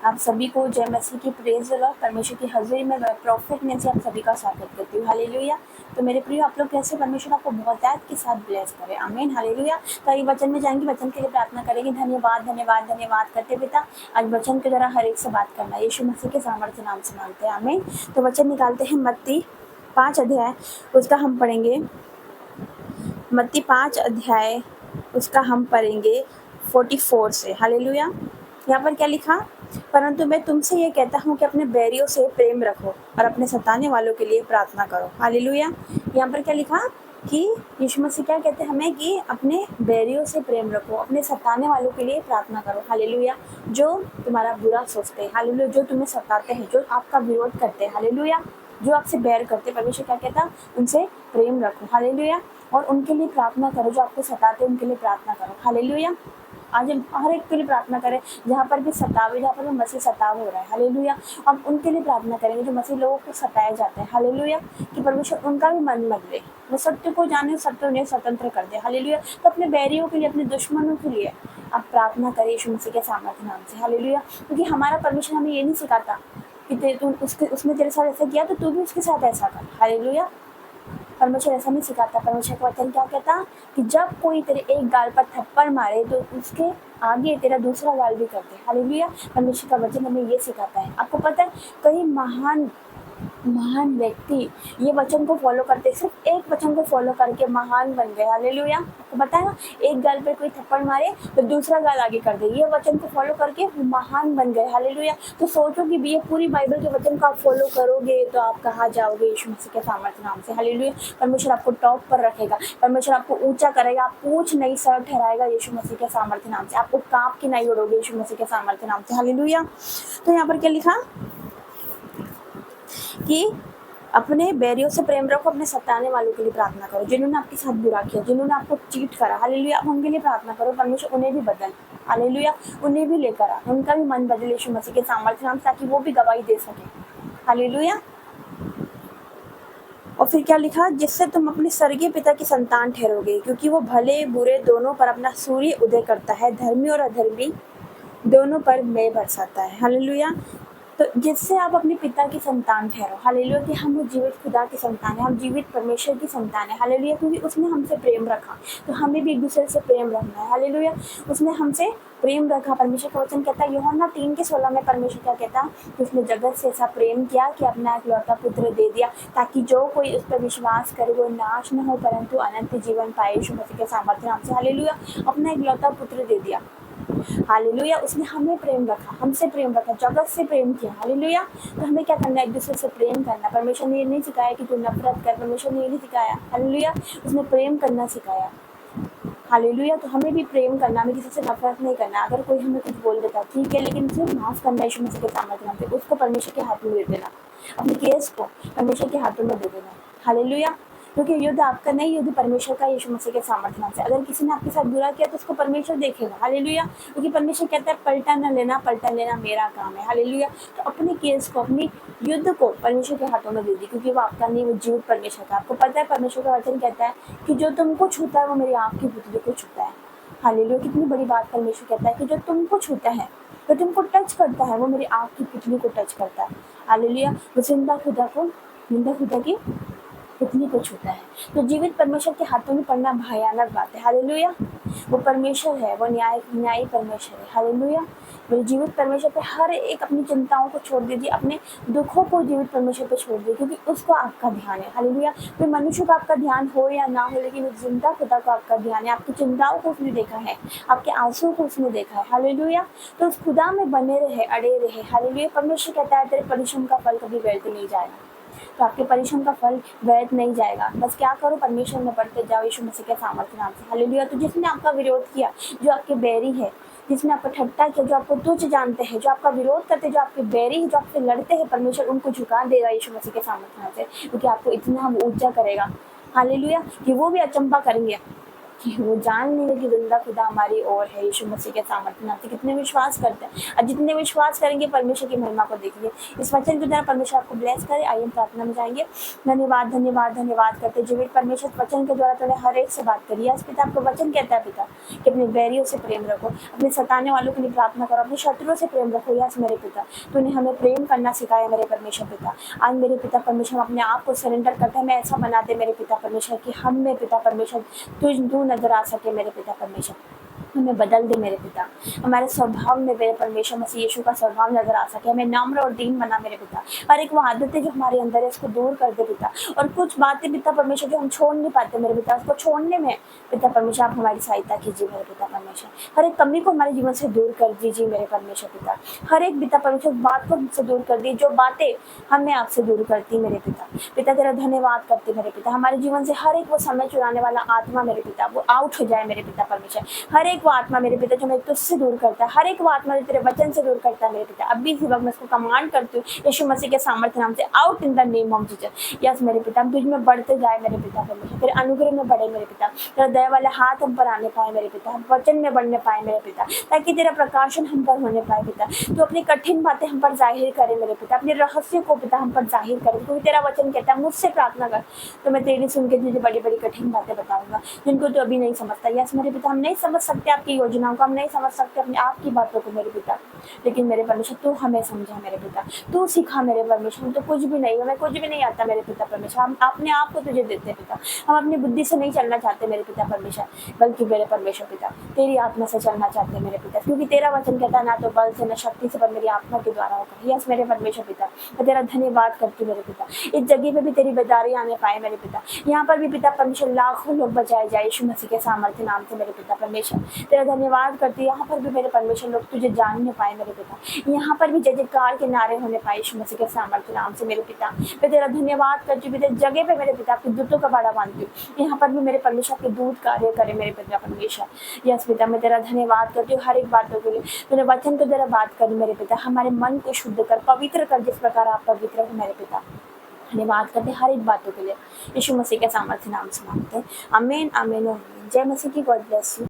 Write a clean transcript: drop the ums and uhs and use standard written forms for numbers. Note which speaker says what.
Speaker 1: आप सभी को जय मसीह की प्रेज लॉर्ड। परमेश्वर की हज़ूरी में मैं प्रॉफिट ने से आप सभी का स्वागत करती हूँ। हालेलुया। तो मेरे प्रिय, आप लोग कैसे? परमेश्वर आपको बहुतायत के साथ ब्लेस करे। आमीन। हालेलुया। तो ये वचन में जाएंगे, वचन के लिए प्रार्थना करेंगे। धन्यवाद धन्यवाद धन्यवाद करते पिता, आज वचन के द्वारा हर एक से बात करना यीशु मसीह के सामर्थ्य नाम से मांगते हैं। आमीन। तो वचन निकालते हैं मत्ती 5 अध्याय, उसका हम पढ़ेंगे। मत्ती 5 अध्याय उसका हम पढ़ेंगे 44 से। हालेलुया। यहाँ पर क्या लिखा? परंतु मैं तुमसे ये कहता हूँ कि अपने बैरियों से प्रेम रखो और अपने सताने वालों के लिए प्रार्थना करो। हालेलुया। यहाँ पर क्या लिखा कि यीशु मसीह क्या कहते हैं हमें कि अपने बैरियों से प्रेम रखो, अपने सताने वालों के लिए प्रार्थना करो। हालेलुया। जो तुम्हारा बुरा सोचते हैं, हालेलुया, जो तुम्हें सताते हैं, जो आपका विरोध करते हैं, हालेलुया, जो आपसे बैर करते, परमेश्वर क्या कहता? उनसे प्रेम रखो। हालेलुया। और उनके लिए प्रार्थना करो, जो आपको सताते हैं उनके लिए प्रार्थना करो। हालेलुया। आज हम हर एक के लिए प्रार्थना करें, जहाँ पर भी सतावे, जहाँ पर भी मसीह सताव हो रहा है। हालेलुया। हम उनके लिए प्रार्थना करेंगे जो मसीह लोगों को सताए जाते हैं। हालेलुया। कि परमेश्वर उनका भी मन बदले, वो सत्य को जाने, सत्य उन्हें स्वतंत्र कर दे। हालेलुया। तो अपने बैरियों के लिए, अपने दुश्मनों के लिए आप प्रार्थना करें यीशु मसीह के सामर्थ्य नाम से। हालेलुया। क्योंकि हमारा परमेश्वर हमें ये नहीं सिखाता कि उसने तेरे साथ ऐसा किया तो तू भी उसके साथ ऐसा कर। हालेलुया। परमेश्वर ऐसा नहीं सिखाता। परमेश्वर का वचन क्या कहता? कि जब कोई तेरे एक गाल पर थप्पड़ मारे तो उसके आगे तेरा दूसरा गाल भी कर दे। हालेलुया। परमेश्वर का वचन हमें ये सिखाता है। आपको पता है, कई महान व्यक्ति ये वचन को फॉलो करते, सिर्फ एक वचन को फॉलो करके महान बन गए। हालेलुया। आपको पता है ना, एक गाल पे कोई थप्पड़ मारे तो दूसरा गाल आगे कर दे, ये वचन को फॉलो करके वो महान बन गए। हालेलुया। तो सोचो कि ये पूरी बाइबल के वचन को आप फॉलो करोगे तो आप कहाँ जाओगे यीशु मसीह के सामर्थ्य नाम से। हालेलुया। परमेश्वर आपको टॉप पर रखेगा, परमेश्वर आपको ऊंचा करेगा, आप पूछ नहीं सर ठहराएगा यीशु मसीह के सामर्थ्य नाम से। आपको कांप के नहीं उड़ोगे यीशु मसीह के सामर्थ्य नाम से। हालेलुया। तो यहाँ पर क्या लिखा कि अपने बैरियों से प्रेम रखो, अपने सताने वालों के लिए प्रार्थना करो, जिन्होंने आपके साथ बुरा किया, जिन्होंने आपको चीट करा। हालेलुया। आप उनके लिए प्रार्थना करो, परमेश्वर उन्हें भी बदल। हालेलुया। उन्हें भी लेकर आ, उनका भी मन बदले यीशु मसीह के सामर्थ्य नाम, ताकि वो भी गवाही दे सके। हालेलुया। और फिर क्या लिखा? जिससे तुम अपने स्वर्गीय पिता की संतान ठहरोगे, क्योंकि वो भले बुरे दोनों पर अपना सूर्य उदय करता है, धर्मी और अधर्मी दोनों पर मेघ बरसाता है। हालेलुया। तो जिससे आप अपने पिता की संतान ठहरो। हालेलुया। कि हम जीवित खुदा की संतान है, हम जीवित परमेश्वर की संतान है। हालेलुया। क्योंकि उसने हमसे प्रेम रखा, तो हमें भी एक दूसरे से प्रेम रखना है। हालेलुया। उसने हमसे प्रेम रखा। परमेश्वर का वचन कहता है यूहन्ना 3:16 में, परमेश्वर क्या कहता? कि उसने जगत से ऐसा प्रेम किया कि अपना इकलौता पुत्र दे दिया, ताकि जो कोई उस पर विश्वास करे वो नाश न हो परंतु अनंत जीवन पाए। यीशु मसीह के सामर्थ्य नाम से। हालेलुया। अपना इकलौता पुत्र दे दिया। हालेलुया। उसने हमें प्रेम रखा, हमसे प्रेम रखा, जगत से प्रेम किया। हालेलुया। तो हमें क्या करना है? एक दूसरे से प्रेम करना। परमेश्वर ने ये नहीं सिखाया कि तू नफरत कर, परमेश्वर ने ये नहीं सिखाया। हालेलुया। उसने प्रेम करना सिखाया। हालेलुया। तो हमें भी प्रेम करना, हमें किसी से नफरत नहीं करना। अगर कोई हमें कुछ बोल देता ठीक है, लेकिन उसे माफ करना यीशु मसीह के सामर्थ्य नाम से। उसको परमेश्वर के हाथ में दे देना, अपने केस को परमेश्वर के हाथों में दे देना। हालेलुया। क्योंकि युद्ध आपका नहीं, युद्ध परमेश्वर का यीशु मसीह के सामर्थ्य नाम से। अगर किसी ने आपके साथ बुरा किया तो उसको परमेश्वर देखेगा। हालेलुया। क्योंकि परमेश्वर कहता है पलटा न लेना, पलटा लेना मेरा काम है। हालेलुया। तो अपने केस को, अपनी युद्ध को परमेश्वर के हाथों में दे दी, क्योंकि वो आपका नहीं, वो जीवित परमेश्वर का। आपको पता है परमेश्वर का वचन कहता है कि जो तुमको छूता है वो मेरी आँख की पुतली को छूता है। हालेलुया। कितनी बड़ी बात परमेश्वर कहता है कि जो तुमको छूता है, जो तुमको टच करता है, वो मेरी आँख की पुतली को टच करता है। हालेलुया। वो जिंदा खुदा की पुतली को छूता है। तो जीवित परमेश्वर के हाथों में पड़ना भयानक बात है। हालेलुया। वो परमेश्वर है, वो न्यायी परमेश्वर है। हालेलुया। वो जीवित परमेश्वर पे हर एक अपनी चिंताओं को छोड़ दीजिए, अपने दुखों को जीवित परमेश्वर पे छोड़ दीजिए, क्योंकि उसको आपका ध्यान है। हालेलुया। कोई मनुष्य का आपका ध्यान हो या ना हो, लेकिन जिंदा खुदा को आपका ध्यान है। आपकी चिंताओं को उसने देखा है, आपके आंसुओं को उसने देखा है। हालेलुया। तो उस खुदा में बने रहे, अड़े रहे। हालेलुया। परमेश्वर कहता है तेरे परिश्रम का फल कभी व्यर्थ नहीं जाएगा। तो आपके परिश्रम का फल व्यर्थ नहीं जाएगा। बस क्या करो? परमेश्वर में बढ़ते जाओ यीशु मसीह के सामर्थ्य नाम से। हालेलुया। तो जिसने आपका विरोध किया, जो आपके बैरी है, जिसने आपको ठट्टा किया, जो आपको तुच्छ जानते हैं, जो आपका विरोध करते हैं, जो आपके बैरी है, जो आपसे लड़ते हैं, परमेश्वर उनको झुका देगा यीशु मसीह के सामर्थ्य नाम से। क्योंकि आपको इतना ऊंचा करेगा। हालेलुया। कि वो भी अचंभा करेंगे कि वो जान लेंगे कि जिंदा खुदा हमारी ओर है, यीशु मसीह के सामर्थ्य नाम से कितने विश्वास करते हैं, और जितने विश्वास करेंगे परमेश्वर की महिमा को देखेंगे। इस वचन के द्वारा परमेश्वर आपको ब्लेस करे। आइए हम प्रार्थना में जाएंगे। धन्यवाद धन्यवाद धन्यवाद करते जीवित परमेश्वर, वचन के द्वारा तूने हर एक से बात करी है। पिता आपको वचन कहता है पिता कि अपने बैरियों से प्रेम रखो, अपने सताने वालों के लिए प्रार्थना करो, अपने शत्रुओं से प्रेम रखो। यस मेरे पिता, तूने हमें प्रेम करना सिखाया मेरे परमेश्वर पिता। आज मेरे पिता परमेश्वर हम अपने आप को सरेंडर करते हैं, मैं ऐसा बना दे मेरे पिता परमेश्वर कि हम में पिता परमेश्वर तू नजर आ सके मेरे पिता परमेश्वर। हमें बदल दे मेरे पिता, हमारे स्वभाव में मेरे परमेश्वर मसीह यीशु का स्वभाव नजर आ सके। हमें नम्र और दीन बना मेरे पिता। और एक वो आदतें जो हमारे अंदर है उसको दूर कर दे पिता। और कुछ बातें पिता परमेश्वर जो हम छोड़ नहीं पाते मेरे पिता, उसको छोड़ने में पिता परमेश्वर आप हमारी सहायता कीजिए मेरे पिता परमेश्वर। हर एक कमी को हमारे जीवन से दूर कर दीजिए मेरे परमेश्वर पिता। हर एक पिता परमेश्वर बात को हमसे दूर कर दी, जो बातें हमें आपसे दूर करती मेरे पिता। पिता तेरा धन्यवाद करते मेरे पिता, हमारे जीवन से हर एक वो समय चुराने वाला आत्मा मेरे पिता वो आउट हो जाए मेरे पिता परमेश्वर। हर एक वो आत्मा मेरे पिता जो मैं तुझसे दूर करता है, हर एक वो आत्मा जो तेरे वचन से दूर करता है मेरे पिता, अभी इसी वक्त मैं उसको कमांड करती हूँ यीशु मसीह के सामर्थ्य नाम से, out in the name of Jesus. Yes मेरे पिता, हम तुझ में बढ़ते जाए मेरे पिता परमेश्वर, तेरे अनुग्रह में बढ़े मेरे पिता, तेरा दया वाले हाथ हम पर आने पाए मेरे पिता, हम वचन में बढ़ने पाए मेरे पिता, ताकि तेरा प्रकाशन हम पर होने पाए पिता। तो अपनी कठिन बातें हम पर जाहिर करे मेरे पिता, अपने रहस्य को पिता हम पर जाहिर करे, क्योंकि तेरा वचन कहता है मुझसे प्रार्थना कर तो मैं तेरी सुन के तुझे बड़ी बड़ी कठिन बातें बताऊंगा जिनको तो अभी नहीं समझता। यस मेरे पिता, हम नहीं समझ सकते आपकी योजनाओं को, हम नहीं समझ सकते अपने आप की बातों को मेरे पिता, लेकिन मेरे परमेश्वर तू हमें समझा मेरे पिता, तू सिखा मेरे परमेश्वर। हम तो कुछ भी नहीं, हमें कुछ भी नहीं आता मेरे पिता परमेश्वर, हम अपने आप को तुझे देते पिता। हम अपनी बुद्धि से नहीं चलना चाहते मेरे पिता परमेश्वर, बल्कि मेरे परमेश्वर पिता तेरी आत्मा से चलना चाहते हैं मेरे पिता, क्योंकि तेरा वचन कहता है ना तो बल से न शक्ति से पर मेरी आत्मा के द्वारा होगा। यस मेरे परमेश्वर पिता, मैं तेरा धन्यवाद करती मेरे पिता। इस जगह पे भी तेरी बेदारी आने पाए मेरे पिता, यहाँ पर भी पिता परमेश्वर लाखों लोग बचाए जाए यीशु मसीह के सामर्थ्य नाम से मेरे पिता परमेश्वर। तेरा धन्यवाद करती, यहाँ पर भी मेरे परमेश्वर लोग तुझे जानने पाए मेरे पिता, यहाँ पर भी जय जयकार के नारे होने पाए यीशु मसीह के सामर्थ्य नाम से मेरे पिता। मैं तेरा धन्यवाद करती हूँ इस जगह पे मेरे पिता आपके दूतों का बाड़ा बांधती हूँ, यहाँ पर भी मेरे परमेश्वर के दूत कार्य करे मेरे पिता परमेश्वर। यस पिता, मैं तेरा धन्यवाद करती हूँ हर एक बातों के लिए, तूने वचन को तेरा बात करी मेरे पिता, हमारे मन को शुद्ध कर, पवित्र कर, जिस प्रकार आप पवित्र हो मेरे पिता। धन्यवाद करते हर एक बातों के लिए, यीशु मसीह के सामर्थ्य नाम से मांगते हैं, आमीन आमीन आमीन। जय मसीह की, गॉड ब्लेस यू।